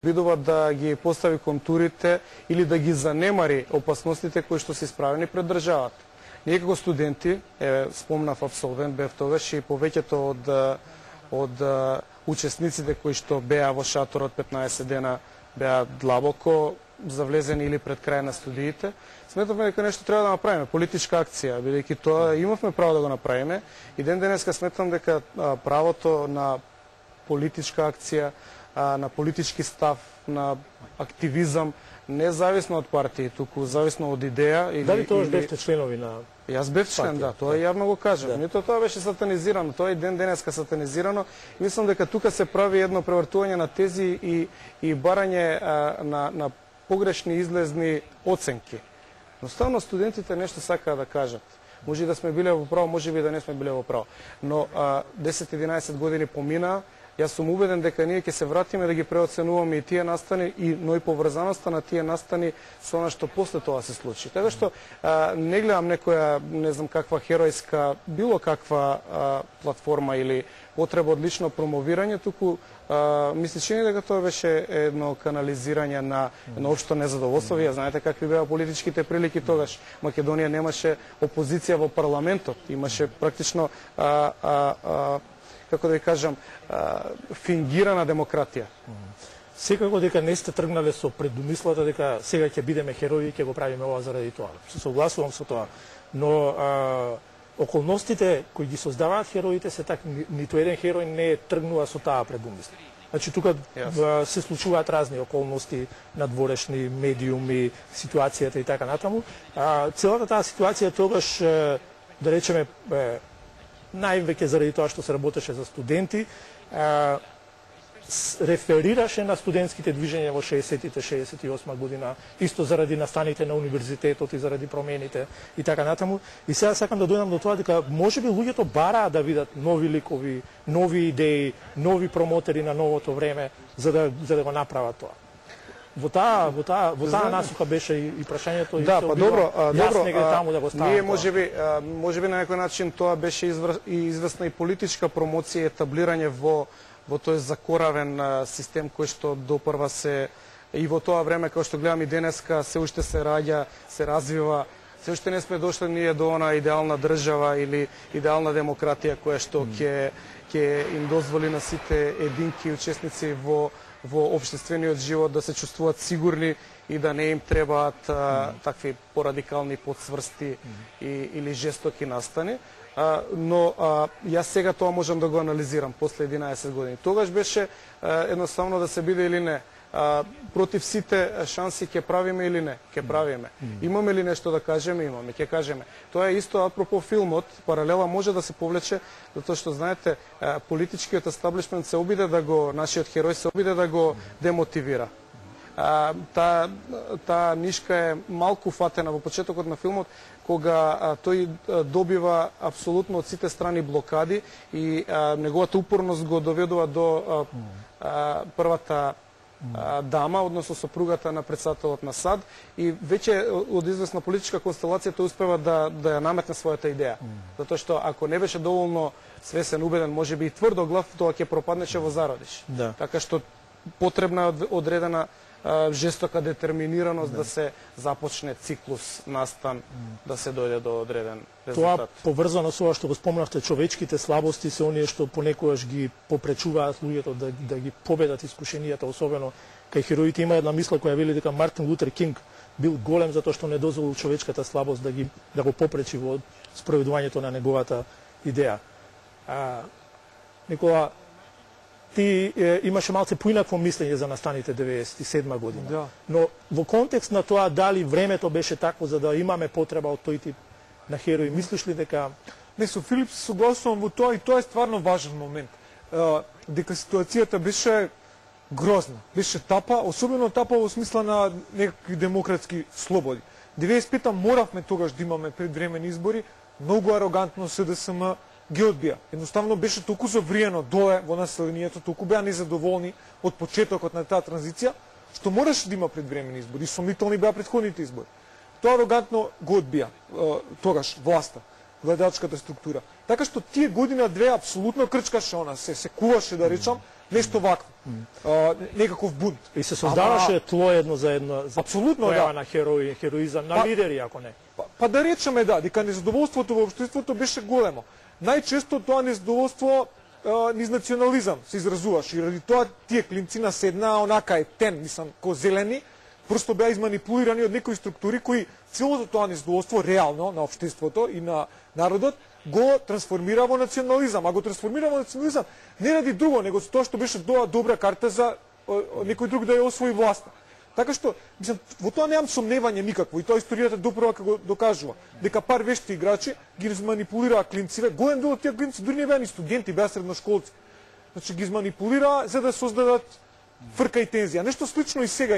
видува да ги постави контурите или да ги занемари опасностите кои што се исправени пред државата. Ние како студенти, спомнав абсолвент бев тогаш и повеќето од учесниците кои што беа во шаторот 15 дена беа длабоко завлезени или пред крај на студиите. Сметавме дека нешто треба да направиме, политичка акција, бидејќи тоа имавме право да го направиме и ден денеска сметам дека правото на политичка акција, на политички став, на активизам, независно од партии, туку зависно од идеја. Дали тоа бевте членови на... Јас бев член, да, тоа јавно го кажам. Нито тоа беше сатанизирано, тоа и ден денеска сатанизирано. Мислам дека тука се прави едно превртување на тези и барање на погрешни излезни оценки. Едноставно студентите нешто сакаат да кажат. Може и да сме биле во право, може би да не сме биле во право. Но 10-11 години поминаа. Јас сум убеден дека ние ќе се вратиме да ги преоценуваме и тие настани, но и поврзаноста на тие настани со она што после тоа се случи. Така што не гледам некоја, не знам каква херојска, било каква платформа или потреба од лично промовирање, туку ми се чини дека тоа беше едно канализирање на едно општо незадоволство. Вие знаете какви беа политичките прилики тогаш. Македонија немаше опозиција во парламентот, имаше практично како да ви кажам, фингирана демократија. Секако дека не сте тргнале со предумислата дека сега ќе бидеме херои и ќе го правиме ова заради тоа. Се согласувам со тоа. Но околностите кои ги создаваат хероите се така, ниту еден херој не тргнува со таа предумисла. Значи тука се случуваат разни околности, надворешни медиуми, ситуацијата и така натаму. Целата таа ситуација тогаш, да речеме, највеќе заради тоа што се работеше за студенти, реферираше на студентските движења во 60-тите, 68 година, исто заради настаните на универзитетот и заради промените и така натаму. И сега сакам да дојдам до тоа дека можеби луѓето бараа да видат нови ликови, нови идеи, нови промотери на новото време за да го направат тоа. Во таа насока беше и прашањето и да, па добро, таму да го ставам. Ние можеби на некој начин тоа беше известна и политичка промоција и етаблирање во тој закоравен систем кој што допрва се и во тоа време, како што гледам и денеска, се уште се раѓа, се развива. Се уште не сме дошли ние до она идеална држава или идеална демократија која што ќе им дозволи на сите единки учесници во општествениот живот да се чувствуваат сигурни и да не им требаат такви порадикални подсврсти или жестоки настани. Но јас сега тоа можам да го анализирам после 11 години. Тогаш беше едноставно да се биде или не. Против сите шанси ќе правиме или не? Ќе правиме. Имаме ли нешто да кажеме? Имаме, ќе кажеме. Тоа е исто апропо филмот, паралела може да се повлече, затоа што знаете, политичкиот естаблишмент се обиде да го, нашиот херој се обиде да го демотивира. Таа нишка е малку фатена во почетокот на филмот, кога тој добива апсолутно од сите страни блокади и неговата упорност го доведува до првата дама, односно сопругата на председателот на САД, и веќе од известна политичка констелација тој успева да ја наметне својата идеја. Затоа што ако не беше доволно свесен, убеден, можеби и тврдоглав, тоа ќе пропаднеше во зародиш. Така што потребна е одредена жестока детерминираност да се започне циклус, настан, да се дојде до одреден резултат. Тоа поврзано со ова што го спомнавте, човечките слабости се оние што понекогаш ги попречуваат луѓето да ги победат искушенијата, особено кај хероите. Има една мисла која вели дека Мартин Лутер Кинг бил голем затоа што не дозволил човечката слабост да го попречи во спроведувањето на неговата идеја. Никола, ти имаше малце поинакво мислење за настаните 97 година. Да. Но во контекст на тоа дали времето беше такво за да имаме потреба од тој тип на херои, мислиш ли дека... Не, со Филип се согласувам во тоа и тоа е стварно важен момент. Дека ситуацијата беше грозна, беше тапа, особено тапа во смисла на некакви демократски слободи. 95-та моравме тогаш да имаме предвремени избори, многу арогантно СДСМ ги одбија. Едноставно беше толку завриено доле во населението, толку беа незадоволни од почетокот на таа транзиција, што мораше да има предвремени избори. Сомнителни беа претходните избори. Тоа арогантно го одбија тогаш власта, владеачката структура. Така што тие година две апсолутно крчкаше она, се куваше да речам, нешто вакво. Некаков бунт. И се создаваше тло едно за едно за Апсолутно, појава да. на херои, хероизам, на лидери, ако не. Па да речеме да, дека незадоволството во општеството беше големо. Најчесто тоа незадоволство низ национализам се изразуваше и ради тоа тие клинцина седнаа онака етен, мислам, ко зелени, просто беа изманипулирани од некои структури кои целото тоа незадоволство реално на општеството и на народот го трансформира во национализам. А го трансформира во национализам не ради друго, него тоа што беше добра карта за некој друг да ја освои власта. Така што, мислам, во тоа немам сомневање никакво и тоа историјата допрва како докажува дека пар вешти играчи ги изманипулираа клинциве. Голем дел од тие клинци дури не беа ни студенти, беа средношколци. Значи ги изманипулираа за да создадат фрка и тензија. Нешто слично и сега